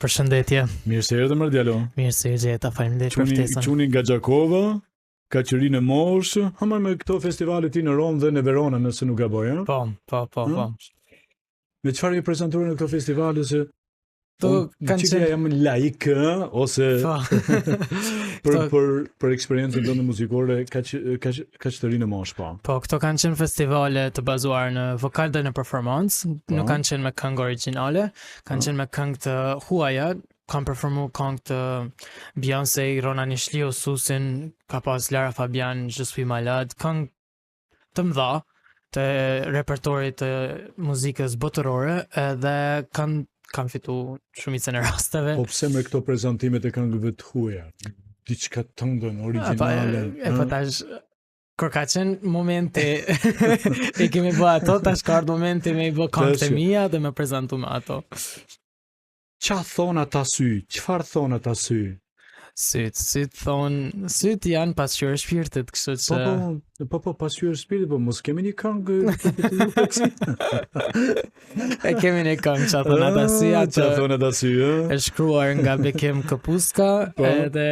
Përshëndetje. Mirë se erdhe Djalo. Mirë se gjeta, faleminderit për ftesën. Çuni nga Gjakova, ka qërinë e moshë, hamar me këto festivale ti në Romë dhe në Verona nëse nuk gaboj, ha? Po. Me çfarë i prezantojnë në këto festivale se kanë qenë jam laik ose për eksperiencën tonë muzikore ka të rinë moshë, po. Po, këto kanë qenë festivale të bazuar në vokal dhe në performancë, nuk kanë qenë me këngë origjinale, kanë qenë me këngë të huaja, kanë performu këngë të Beyoncé, Rona Nishliu, Susin, ka pas Lara Fabian, Je suis malade, këngë të mëdha të repertorit të muzikës botërore dhe kanë fitu shumicën e rasteve. Po pse me këto prezantimet e këngëve të huaja? Diçka të ndën origjinale. Po tash kur ka qenë momenti e kemi bë ato, tash ka ardhur momenti me i bë këngët e mia dhe me prezantu me ato. Çfarë thon ata sy? Çfarë thon ata sy? Syt janë pasqyrë shpirtit, kështu që Po, pasqyrë shpirtit, po mos kemi një këngë. E kemi një këngë që thon ata sy, ë? E shkruar nga Bekim Kapuska, edhe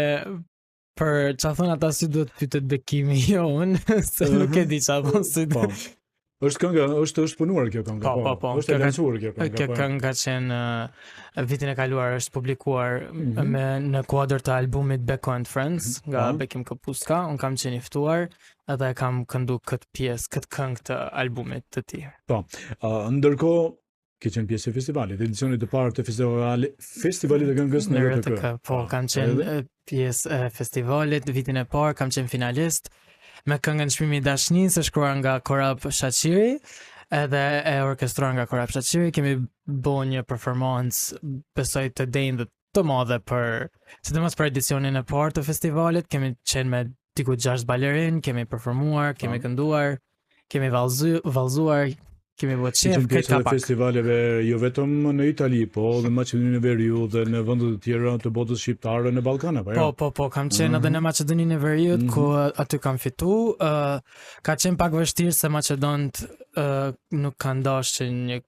për që thon ata sy duhet pyetet Bekimi jo unë, se nuk e di çfarë thon sy. Është kënga, është punuar kjo këngë, po. Është e lancuar kjo këngë. Kjo këngë ka qenë vitin e kaluar, është publikuar në kuadër të albumit Beko and Friends nga Bekim Kapuska. Unë kam qenë i ftuar edhe kam këndu këtë pjesë, këtë këngë të albumit të tij. Po. Ndërkohë ke qenë pjesë e festivalit, edicionit të parë të festivalit të këngës në RTK. Po, kam qenë pjesë e festivalit vitin e parë, kam qenë finalist me këngën Shpimi i Dashnisë, e shkruar nga Korab Shaqiri, edhe e orkestruar nga Korab Shaqiri. Kemi bërë një performancë, besoj të denjë dhe të madhe sidomos për edicionin e parë të festivalit. Kemi qenë me diku 6 balerin, kemi performuar, kemi kënduar, kemi vallëzuar, kemi bërë çef këtë kapak. Festivaleve jo vetëm në Itali, po dhe në Maqedoninë e Veriut dhe në vende të tjera të botës shqiptare në Ballkan apo jo? Po, kam qenë edhe në Maqedoninë e Veriut, ku aty kam fitu. Ka qenë pak vështirë se maqedonët nuk kanë dashur që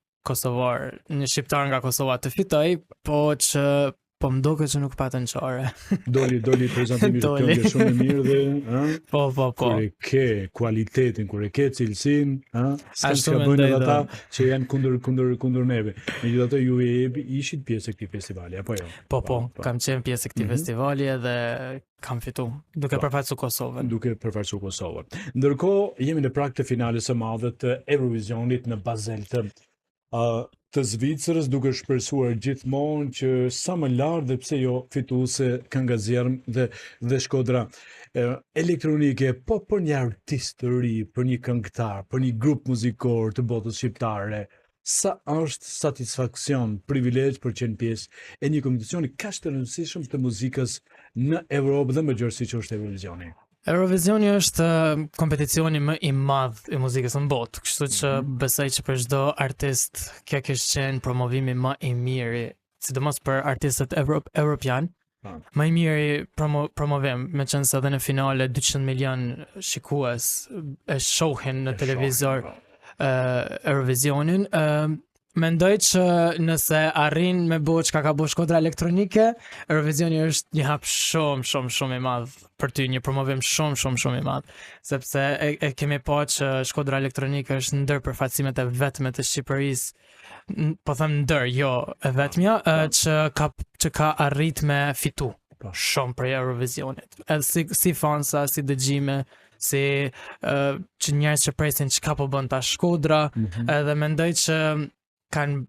një shqiptar nga Kosova të fitoj, po që po më duket që nuk patën çare. Doli prezantimi i këngës shumë i mirë dhe, Po. Kur e ke kualitetin, kur e ke cilësinë, Ashtu ka bënë edhe ata që janë kundër neve. Megjithatë ju ishit pjesë e këtij festivali apo jo? Po, kam qenë pjesë e këtij festivali dhe kam fitu, duke përfaqësuar Kosovën. Ndërkohë jemi në prag të finales së madhe të Eurovisionit në Basel të Zvicrës, duke shpresuar gjithmonë që sa më lart dhe pse jo fituese kënga Zjerm dhe Shkodra elektronike, po për një artist të ri, për një këngëtar, për një grup muzikor të botës shqiptare, sa është satisfaksion, privilegj për qenë pjesë e një kompeticioni kaq të rëndësishëm të muzikës në Evropë dhe më gjërësi që është Eurovisioni. Eurovisioni është kompeticioni më i madh i muzikës në botë, kështu që besoj që për çdo artist kjo kishte qenë promovimi më i mirë, sidomos për artistët evropian. Më i miri promovim, meqense edhe në finale 200 milion shikues e shohin në televizor Eurovisionin. Mendoj që nëse arrin me bëj çka ka bëu Shkodra elektronike, Eurovisioni është një hap shumë i madh për ty, një promovim shumë i madh, sepse e kemi pa që Shkodra elektronike është ndër përfaqësimet e vetme të Shqipërisë, po them ndër, jo e vetmja, që ka arrit me fitu shumë për Eurovisionit. Edhe si fansa, si dëgjime, si që njerëz që presin çka po bën ta Shkodra, edhe mendoj që kanë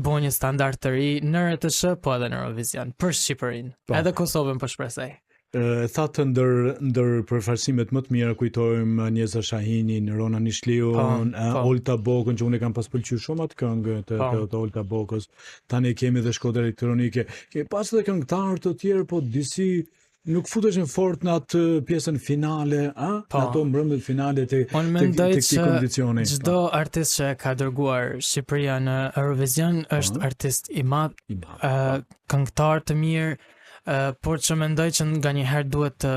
bo një standard të ri në RTS, po edhe në Eurovision, për Shqipërinë, edhe Kosovën po shpresoj. Thatë ndër përfaqësimet më të mira kujtojmë Njeza Shahinin, Rona Nishliu, Olta Bokën, që unë kam pas pëlqyer shumë atë këngë të Olta Bokës. Tani kemi dhe Shkodra elektronike. Kemi pas edhe këngëtarë të tjerë, po disi nuk futeshin fort në atë pjesën finale, në ato mbrëmjet finale të këtij kompeticioni. Çdo artist që ka dërguar Shqipëria në Eurovision është artist i madh, këngëtar të mirë, por që mendoj që nganjëherë duhet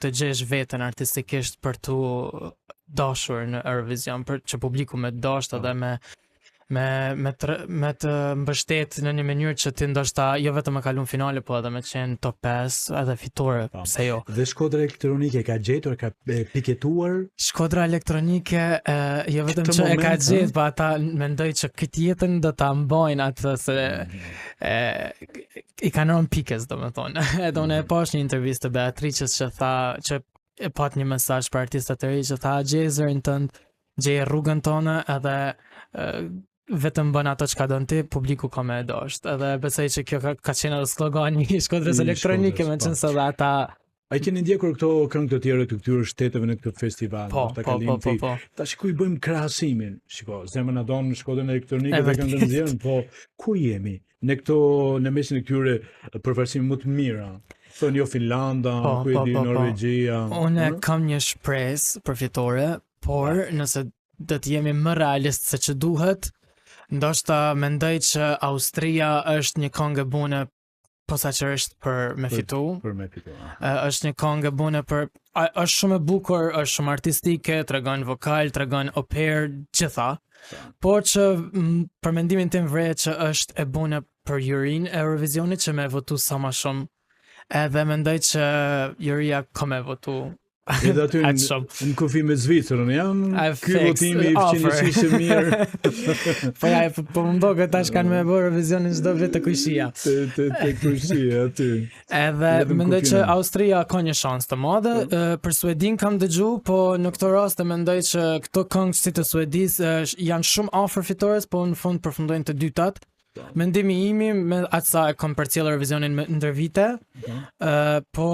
të gjesh veten artistikisht për tu dashur në Eurovision, për që publiku me dashur edhe me të mbështet në një mënyrë që ti ndoshta jo vetëm me kalon finale, po edhe me qenë top 5 edhe fitore, pse jo. Dhe Shkodra Elektronike ka gjetur, ka piketuar. Shkodra Elektronike jo vetëm që e ka gjetur, po ata mendoj që këtë jetën do ta mbajnë atë se i kanë rënë pikës, domethënë. Edhe unë e pash një intervistë të Beatrices që tha që e pat një mesazh për artistat e ri që tha gjej zërin tënd, gjej rrugën tonë edhe vetëm bën ato çka don ti, publiku ka me dosht. Edhe besoj që kjo ka qenë edhe slogani i Shkodrës Elektronike, me qenë se dhe ata. A keni ndjekur këto këngë të tjera të këtyre shteteve në këtë festival? Po. Tash ku i bëjmë krahasimin? Shiko, zemra na don Shkodrën Elektronike dhe këngën nxjerrën, po ku jemi? Në mesin e këtyre përfaqësimeve më të mira. Thonë jo Finlanda, ku e di Norvegjia. Unë kam një shpresë përfitore, por nëse do të jemi më realist se që duhet, ndoshta mendoj që Austria është një këngë e bune posaçërisht për me fitu. Është një këngë e bune për është shumë e bukur, është shumë artistike, tregon vokal, tregon oper, gjitha. Por që për mendimin tim vret që është e bune për jurinë e Eurovisionit që me votu sa më shumë. Edhe mendoj që juria ka me votu. Edhe aty në kufi me Zvicrën, ky votimi i fqenjësisë mirë. Po më bëgë tash kanë me bërë Eurovisionin çdo vit të Kuqishia. Te Kuqishia aty. Edhe mendoj që Austria ka një shans të madhe. Për Suedin kam dëgju, po në këtë rast mendoj që këto këngë si të Suedis janë shumë afër fitores, po në fund përfundojnë të dytat. Mendimi imi me atë sa e kam përcjell Eurovizionin ndër vite, po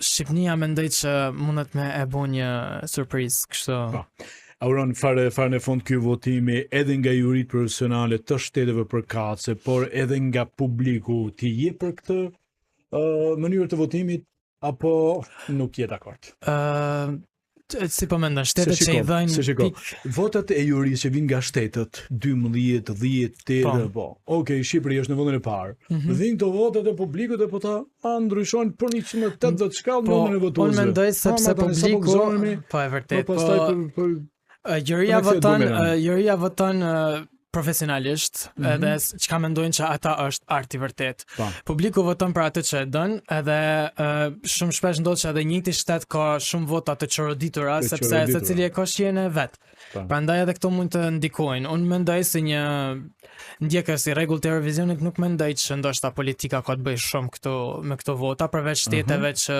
Shqipnia mendoj që mundet me e bo një surprizë, kështu. Auron, fare në fund ky votimi edhe nga jurit profesionale të shteteve përkatëse, por edhe nga publiku, ti je për këtë mënyrë të votimit apo nuk je dakord? Si po mendon, shtetet që i dhënë votat e jurisë që vinë nga shtetet 12, 10, 8, po. Okej, Shqipëria është në vendin e parë. Vinë këto votat e publikut e po ta ndryshojnë për 180 shkallë numrin e votuesve. Unë mendoj sepse publiku po e vërtet, po juria voton profesionalisht, edhe çka mendojnë që ata është art i vërtet. Publiku voton për atë që e don, edhe shumë shpesh ndodh që edhe njëjti shtet ka shumë vota të çoroditura, sepse secili e ka shijen e vet. Prandaj edhe këto mund të ndikojnë. Unë mendoj se një ndjekës i rregullt të Eurovisionit nuk mendoj që ndoshta politika ka të bëjë shumë me këto vota, përveç shteteve që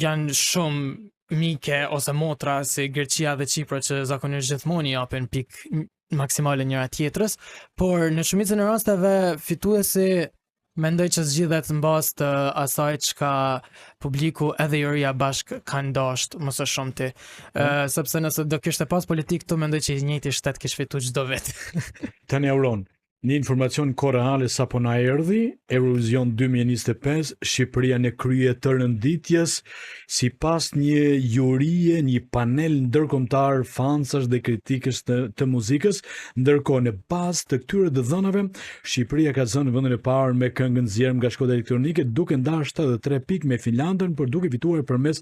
janë shumë mike ose motra si Greqia dhe Çipra që zakonisht gjithmonë i japin pikë maksimale njëra tjetrës, por në shumicën e rasteve fituesi mendoj që zgjidhet mbas të asaj çka publiku edhe juria bashk kanë dashur më së shumti. Sepse nëse do kishte pas politikë këtu, mendoj që i njëjti shtet kish fitu çdo vit. Tani Auron, një informacion korreale sapo na erdhi, Eurovision 2025, Shqipëria në krye të rënditjes, sipas një jurie, një panel ndërkombëtar fansash dhe kritikës të muzikës, ndërkohë në bazë të këtyre dhënave, Shqipëria ka zënë vendin e parë me këngën nxjerrëm nga Shkodra Elektronike, duke ndarë 73 pikë me Finlandën, por duke fituar përmes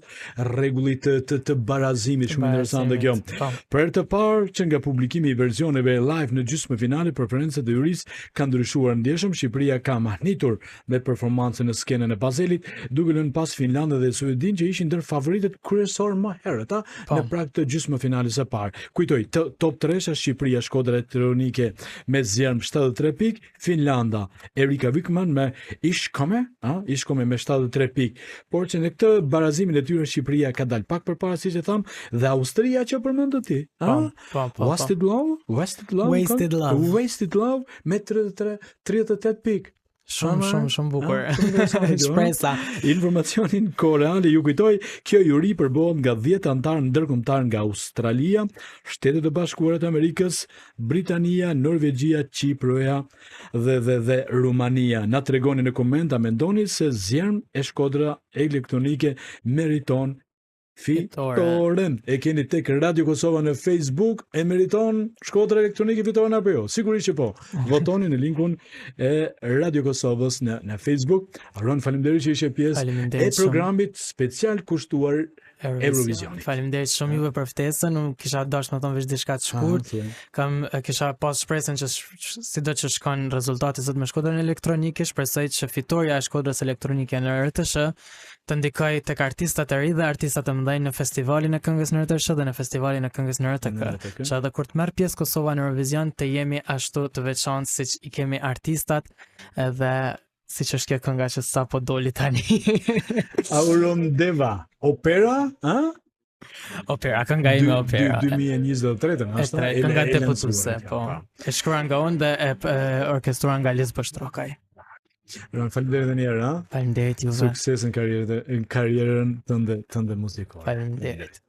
rregullit të barazimit, shumë interesante kjo. Për herë të parë që nga publikimi i versioneve live në gjysmëfinale, preferencat e kanë ndryshuar ndjeshëm. Shqipëria ka mahnitur me performancën në skenën e Bazelit, duke lënë pas Finlandë dhe Suedin që ishin ndër favoritët kryesor më herët në prag të gjysmëfinales së parë. Kujtoj, top 3 Shqipëria, Shkodra Elektronike me zjerm 73 pikë, Finlanda, Erika Wikman me Ishkome me 73 pikë. Por që në këtë barazimin e tyre Shqipëria ka dalë pak përpara, siç e tham, dhe Austria që përmendët ti. Wasted Love me 38 pikë. Shumë bukur. Shpresa. Informacionin koreale ju kujtoj, kjo juri përbohet nga 10 antarë ndërkombëtar nga Australia, Shtetet e Bashkuara të Amerikës, Britania, Norvegjia, Çipër dhe Rumania. Na tregoni në koment a mendoni se zjerm e Shkodra Elektronike meriton fitoren. E keni tek Radio Kosova në Facebook, e meriton Shkodra Elektronike fitoren apo jo? Sigurisht që po. Votoni në linkun e Radio Kosovës në Facebook. Aron, faleminderit që ishe pjesë e programit special kushtuar Eurovisionit. Faleminderit shumë juve për ftesën. Unë kisha dashur të thonë veç diçka të shkurt. Kisha pas shpresën që sido që shkon rezultati sot me Shkodrën Elektronike, shpresoj që fitoria e Shkodrës Elektronike në RTS të ndikoj tek artistat e ri dhe artistat e mëdhenj në festivalin e këngës në RTS dhe në festivalin e këngës në RTK. Që edhe kur të merr pjesë Kosova në Eurovision të jemi ashtu të veçantë siç i kemi artistat edhe siç është kjo kënga që sapo doli tani. Auron Deva, opera, ha? Opera, kënga ime opera. 2023, ashtu? Kënga deputuese, po. E shkruar nga unë dhe e orkestruar nga Liz Bështrokaj. Faleminderit edhe një herë, ha? Faleminderit juve. Sukses në karrierën tënde muzikore. Faleminderit.